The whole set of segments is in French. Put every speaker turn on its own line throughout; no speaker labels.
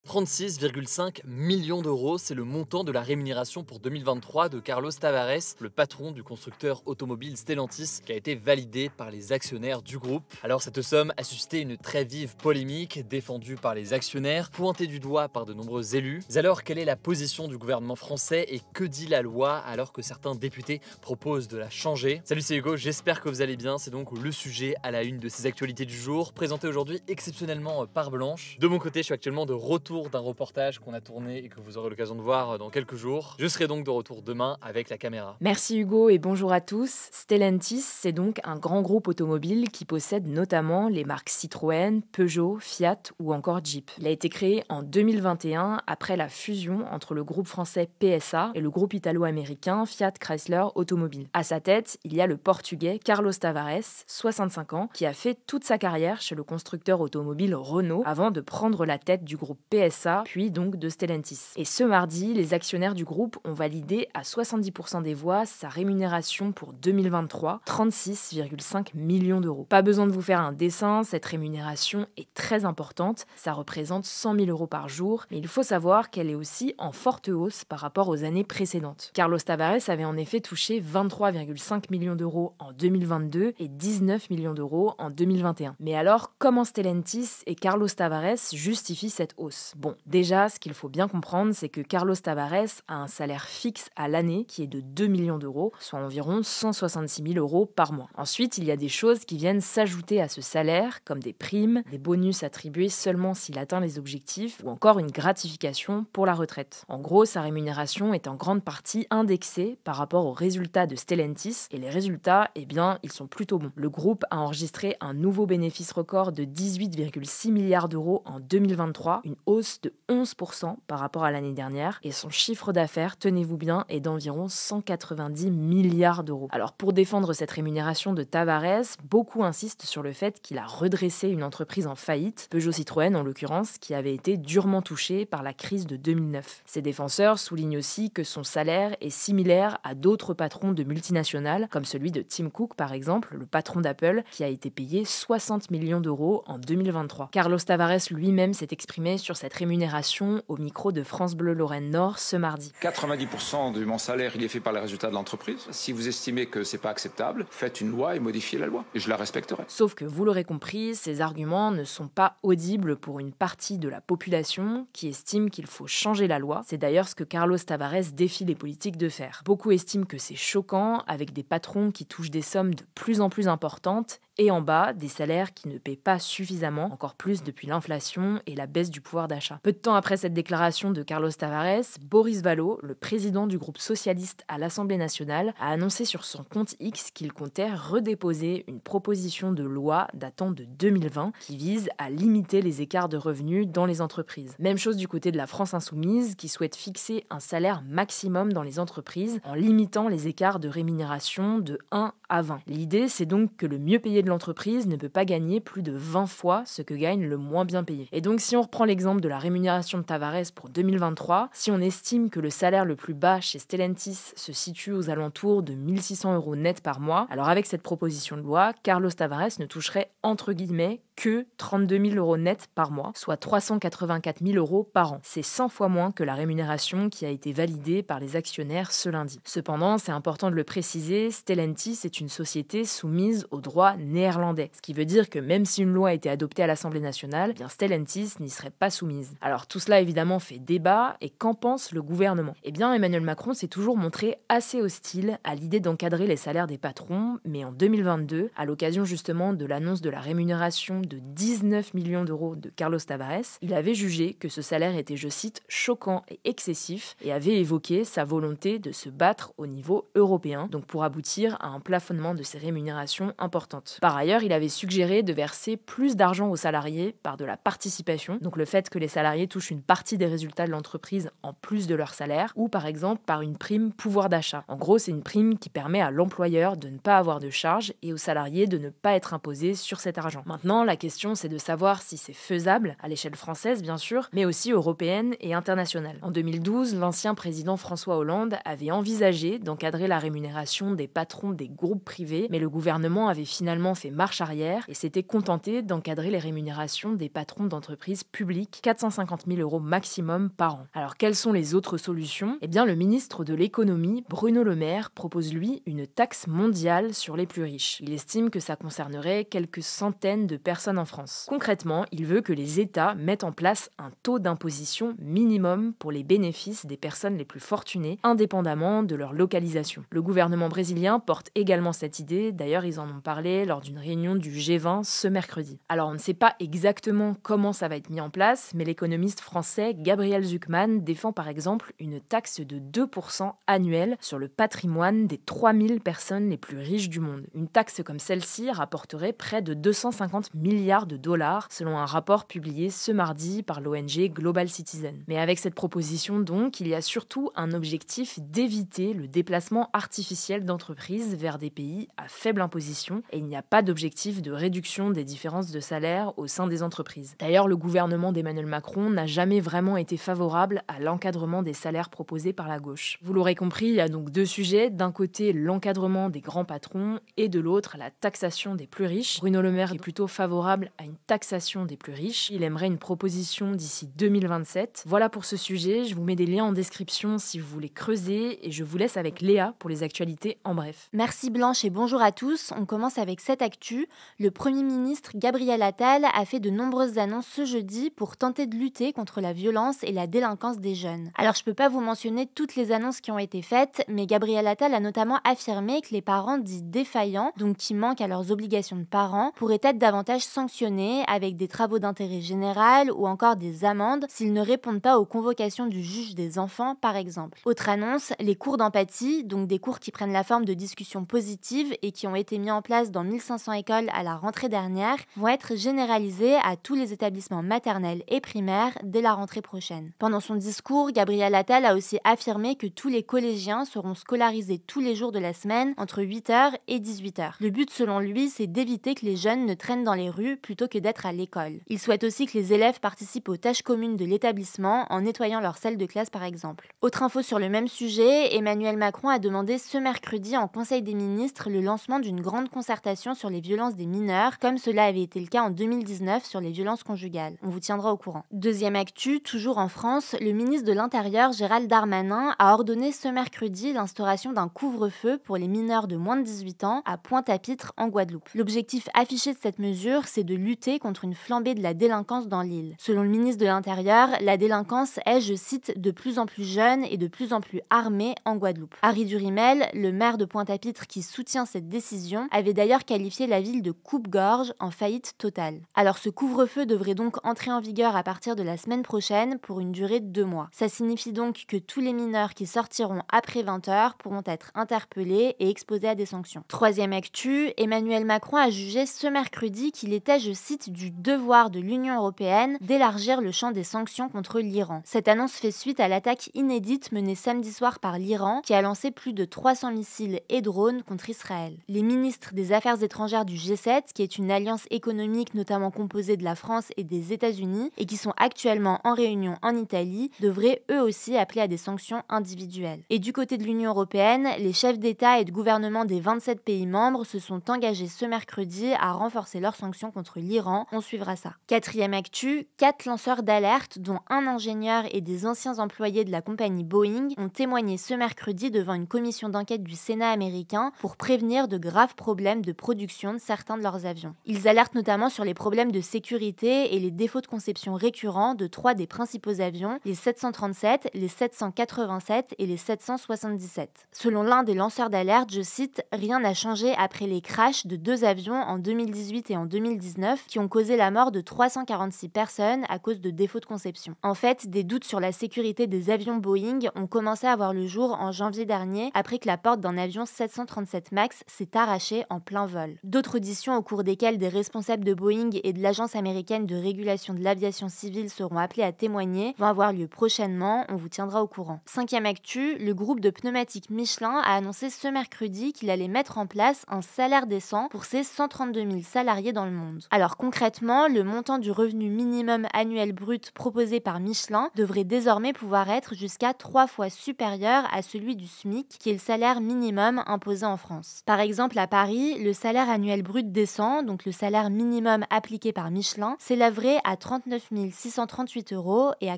36,5 millions d'euros, c'est le montant de la rémunération pour 2023 de Carlos Tavares, le patron du constructeur automobile Stellantis, qui a été validé par les actionnaires du groupe. Alors cette somme a suscité une très vive polémique, défendue par les actionnaires, pointée du doigt par de nombreux élus. Mais alors, quelle est la position du gouvernement français et que dit la loi alors que certains députés proposent de la changer? Salut, c'est Hugo, j'espère que vous allez bien. C'est donc le sujet à la une de ces actualités du jour, présenté aujourd'hui exceptionnellement par Blanche. De mon côté, je suis actuellement de retour d'un reportage qu'on a tourné et que vous aurez l'occasion de voir dans quelques jours. Je serai donc de retour demain avec la caméra.
Merci Hugo et bonjour à tous. Stellantis, c'est donc un grand groupe automobile qui possède notamment les marques Citroën, Peugeot, Fiat ou encore Jeep. Il a été créé en 2021 après la fusion entre le groupe français PSA et le groupe italo-américain Fiat Chrysler Automobile. À sa tête, il y a le portugais Carlos Tavares, 65 ans, qui a fait toute sa carrière chez le constructeur automobile Renault avant de prendre la tête du groupe PSA, puis donc de Stellantis. Et ce mardi, les actionnaires du groupe ont validé à 70% des voix sa rémunération pour 2023, 36,5 millions d'euros. Pas besoin de vous faire un dessin, cette rémunération est très importante, ça représente 100 000 euros par jour, mais il faut savoir qu'elle est aussi en forte hausse par rapport aux années précédentes. Carlos Tavares avait en effet touché 23,5 millions d'euros en 2022 et 19 millions d'euros en 2021. Mais alors, comment Stellantis et Carlos Tavares justifient cette hausse? Bon, déjà, ce qu'il faut bien comprendre, c'est que Carlos Tavares a un salaire fixe à l'année qui est de 2 millions d'euros, soit environ 166 000 euros par mois. Ensuite, il y a des choses qui viennent s'ajouter à ce salaire, comme des primes, des bonus attribués seulement s'il atteint les objectifs, ou encore une gratification pour la retraite. En gros, sa rémunération est en grande partie indexée par rapport aux résultats de Stellantis, et les résultats, eh bien, ils sont plutôt bons. Le groupe a enregistré un nouveau bénéfice record de 18,6 milliards d'euros en 2023, une hausse de 11% par rapport à l'année dernière, et son chiffre d'affaires, tenez-vous bien, est d'environ 190 milliards d'euros. Alors pour défendre cette rémunération de Tavares, beaucoup insistent sur le fait qu'il a redressé une entreprise en faillite, Peugeot Citroën en l'occurrence, qui avait été durement touchée par la crise de 2009. Ses défenseurs soulignent aussi que son salaire est similaire à d'autres patrons de multinationales, comme celui de Tim Cook par exemple, le patron d'Apple, qui a été payé 60 millions d'euros en 2023. Carlos Tavares lui-même s'est exprimé sur cette rémunération au micro de France Bleu Lorraine Nord ce mardi.
90% de mon salaire, il est fait par les résultats de l'entreprise. Si vous estimez que c'est pas acceptable, faites une loi et modifiez la loi. Et je la respecterai.
Sauf que vous l'aurez compris, ces arguments ne sont pas audibles pour une partie de la population qui estime qu'il faut changer la loi. C'est d'ailleurs ce que Carlos Tavares défie les politiques de faire. Beaucoup estiment que c'est choquant, avec des patrons qui touchent des sommes de plus en plus importantes et en bas, des salaires qui ne paient pas suffisamment, encore plus depuis l'inflation et la baisse du pouvoir d'achat. Peu de temps après cette déclaration de Carlos Tavares, Boris Vallaud, le président du groupe socialiste à l'Assemblée nationale, a annoncé sur son compte X qu'il comptait redéposer une proposition de loi datant de 2020 qui vise à limiter les écarts de revenus dans les entreprises. Même chose du côté de la France insoumise qui souhaite fixer un salaire maximum dans les entreprises en limitant les écarts de rémunération de 1 à 20. L'idée, c'est donc que le mieux payé de l'entreprise ne peut pas gagner plus de 20 fois ce que gagne le moins bien payé. Et donc si on reprend l'exemple de la rémunération de Tavares pour 2023, si on estime que le salaire le plus bas chez Stellantis se situe aux alentours de 1 600 euros net par mois, alors avec cette proposition de loi, Carlos Tavares ne toucherait entre guillemets que 32 000 euros net par mois, soit 384 000 euros par an. C'est 100 fois moins que la rémunération qui a été validée par les actionnaires ce lundi. Cependant, c'est important de le préciser, Stellantis est une société soumise au droit néerlandais, ce qui veut dire que même si une loi a été adoptée à l'Assemblée nationale, bien Stellantis n'y serait pas soumise. Alors tout cela évidemment fait débat, et qu'en pense le gouvernement? Eh bien Emmanuel Macron s'est toujours montré assez hostile à l'idée d'encadrer les salaires des patrons, mais en 2022, à l'occasion justement de l'annonce de la rémunération de 19 millions d'euros de Carlos Tavares, il avait jugé que ce salaire était, je cite, choquant et excessif, et avait évoqué sa volonté de se battre au niveau européen, donc pour aboutir à un plafonnement de ces rémunérations importantes. Par ailleurs, il avait suggéré de verser plus d'argent aux salariés par de la participation, donc le fait que les salariés touchent une partie des résultats de l'entreprise en plus de leur salaire, ou par exemple par une prime pouvoir d'achat. En gros, c'est une prime qui permet à l'employeur de ne pas avoir de charges et aux salariés de ne pas être imposés sur cet argent. Maintenant, la question c'est de savoir si c'est faisable, à l'échelle française bien sûr, mais aussi européenne et internationale. En 2012, l'ancien président François Hollande avait envisagé d'encadrer la rémunération des patrons des groupes groupes privés, mais le gouvernement avait finalement fait marche arrière et s'était contenté d'encadrer les rémunérations des patrons d'entreprises publiques, 450 000 € maximum par an. Alors quelles sont les autres solutions ? Eh bien le ministre de l'économie, Bruno Le Maire, propose lui une taxe mondiale sur les plus riches. Il estime que ça concernerait quelques centaines de personnes en France. Concrètement, il veut que les États mettent en place un taux d'imposition minimum pour les bénéfices des personnes les plus fortunées, indépendamment de leur localisation. Le gouvernement brésilien porte également cette idée, d'ailleurs ils en ont parlé lors d'une réunion du G20 ce mercredi. Alors on ne sait pas exactement comment ça va être mis en place, mais l'économiste français Gabriel Zucman défend par exemple une taxe de 2% annuelle sur le patrimoine des 3000 personnes les plus riches du monde. Une taxe comme celle-ci rapporterait près de 250 milliards de dollars, selon un rapport publié ce mardi par l'ONG Global Citizen. Mais avec cette proposition donc, il y a surtout un objectif d'éviter le déplacement artificiel d'entreprises vers des pays à faible imposition et il n'y a pas d'objectif de réduction des différences de salaire au sein des entreprises. D'ailleurs, le gouvernement d'Emmanuel Macron n'a jamais vraiment été favorable à l'encadrement des salaires proposés par la gauche. Vous l'aurez compris, il y a donc deux sujets. D'un côté, l'encadrement des grands patrons et de l'autre, la taxation des plus riches. Bruno Le Maire est plutôt favorable à une taxation des plus riches. Il aimerait une proposition d'ici 2027. Voilà pour ce sujet. Je vous mets des liens en description si vous voulez creuser et je vous laisse avec Léa pour les actualités en bref.
Merci Blanche et bonjour à tous. On commence avec cette actu. Le Premier ministre Gabriel Attal a fait de nombreuses annonces ce jeudi pour tenter de lutter contre la violence et la délinquance des jeunes. Alors je peux pas vous mentionner toutes les annonces qui ont été faites, mais Gabriel Attal a notamment affirmé que les parents dits défaillants, donc qui manquent à leurs obligations de parents, pourraient être davantage sanctionnés avec des travaux d'intérêt général ou encore des amendes s'ils ne répondent pas aux convocations du juge des enfants par exemple. Autre annonce, les cours d'empathie, donc des cours qui prennent la forme de discussions positives et qui ont été mis en place dans 1500 écoles à la rentrée dernière, vont être généralisés à tous les établissements maternels et primaires dès la rentrée prochaine. Pendant son discours, Gabriel Attal a aussi affirmé que tous les collégiens seront scolarisés tous les jours de la semaine entre 8h et 18h. Le but selon lui, c'est d'éviter que les jeunes ne traînent dans les rues plutôt que d'être à l'école. Il souhaite aussi que les élèves participent aux tâches communes de l'établissement en nettoyant leur salle de classe par exemple. Autre info sur le même sujet, Emmanuel Macron a demandé ce mercredi en Conseil des ministres le lancement d'une grande concertation sur les violences des mineurs, comme cela avait été le cas en 2019 sur les violences conjugales. On vous tiendra au courant. Deuxième actu, toujours en France, le ministre de l'Intérieur Gérald Darmanin a ordonné ce mercredi l'instauration d'un couvre-feu pour les mineurs de moins de 18 ans à Pointe-à-Pitre en Guadeloupe. L'objectif affiché de cette mesure, c'est de lutter contre une flambée de la délinquance dans l'île. Selon le ministre de l'Intérieur, la délinquance est, je cite, de plus en plus jeune et de plus en plus armée en Guadeloupe. Harry Durimel, le maire de Pointe-à-Pitre qui soutient cette décision, avait d'ailleurs qualifié la ville de coupe-gorge en faillite totale. Alors ce couvre-feu devrait donc entrer en vigueur à partir de la semaine prochaine pour une durée de 2 mois. Ça signifie donc que tous les mineurs qui sortiront après 20h pourront être interpellés et exposés à des sanctions. Troisième actu, Emmanuel Macron a jugé ce mercredi qu'il était, je cite, du devoir de l'Union européenne d'élargir le champ des sanctions contre l'Iran. Cette annonce fait suite à l'attaque inédite menée samedi soir par l'Iran qui a lancé plus de 300 missiles et drones contre Israël. Les ministres des Affaires étrangères du G7, qui est une alliance économique notamment composée de la France et des États-Unis et qui sont actuellement en réunion en Italie, devraient eux aussi appeler à des sanctions individuelles. Et du côté de l'Union européenne, les chefs d'État et de gouvernement des 27 pays membres se sont engagés ce mercredi à renforcer leurs sanctions contre l'Iran. On suivra ça. Quatrième actu, 4 lanceurs d'alerte, dont un ingénieur et des anciens employés de la compagnie Boeing, ont témoigné ce mercredi devant une commission d'enquête du Sénat américain pour prévenir de graves problèmes de production de certains de leurs avions. Ils alertent notamment sur les problèmes de sécurité et les défauts de conception récurrents de 3 des principaux avions, les 737, les 787 et les 777. Selon l'un des lanceurs d'alerte, je cite, « Rien n'a changé après les crashs de 2 avions en 2018 et en 2019 qui ont causé la mort de 346 personnes à cause de défauts de conception. » En fait, des doutes sur la sécurité des avions Boeing ont commencé à voir le jour en janvier dernier après que la porte d'un avion 737 MAX s'est arrachée en plein vol. D'autres auditions au cours desquelles des responsables de Boeing et de l'Agence américaine de régulation de l'aviation civile seront appelés à témoigner vont avoir lieu prochainement, on vous tiendra au courant. Cinquième actu, le groupe de pneumatiques Michelin a annoncé ce mercredi qu'il allait mettre en place un salaire décent pour ses 132 000 salariés dans le monde. Alors concrètement, le montant du revenu minimum annuel brut proposé par Michelin devrait désormais pouvoir être jusqu'à 3 fois supérieur à celui du SMIC, qui est le salaire minimum imposé en France. France. Par exemple, à Paris, le salaire annuel brut décent, donc le salaire minimum appliqué par Michelin, s'élèverait à 39 638 € et à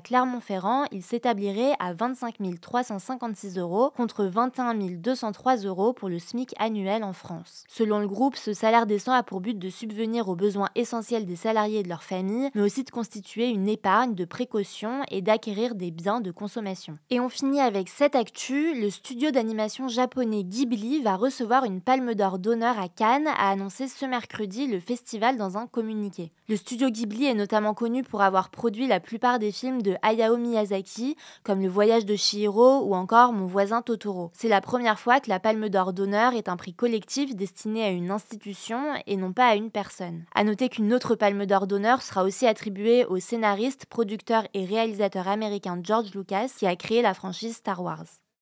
Clermont-Ferrand, il s'établirait à 25 356 € contre 21 203 € pour le SMIC annuel en France. Selon le groupe, ce salaire décent a pour but de subvenir aux besoins essentiels des salariés et de leurs familles, mais aussi de constituer une épargne de précaution et d'acquérir des biens de consommation. Et on finit avec cette actu, le studio d'animation japonais Ghibli va recevoir une palme d'or d'honneur à Cannes, a annoncé ce mercredi le festival dans un communiqué. Le studio Ghibli est notamment connu pour avoir produit la plupart des films de Hayao Miyazaki, comme Le Voyage de Chihiro ou encore Mon voisin Totoro. C'est la première fois que la palme d'or d'honneur est un prix collectif destiné à une institution et non pas à une personne. À noter qu'une autre palme d'or d'honneur sera aussi attribuée au scénariste, producteur et réalisateur américain George Lucas qui a créé la franchise Star Wars.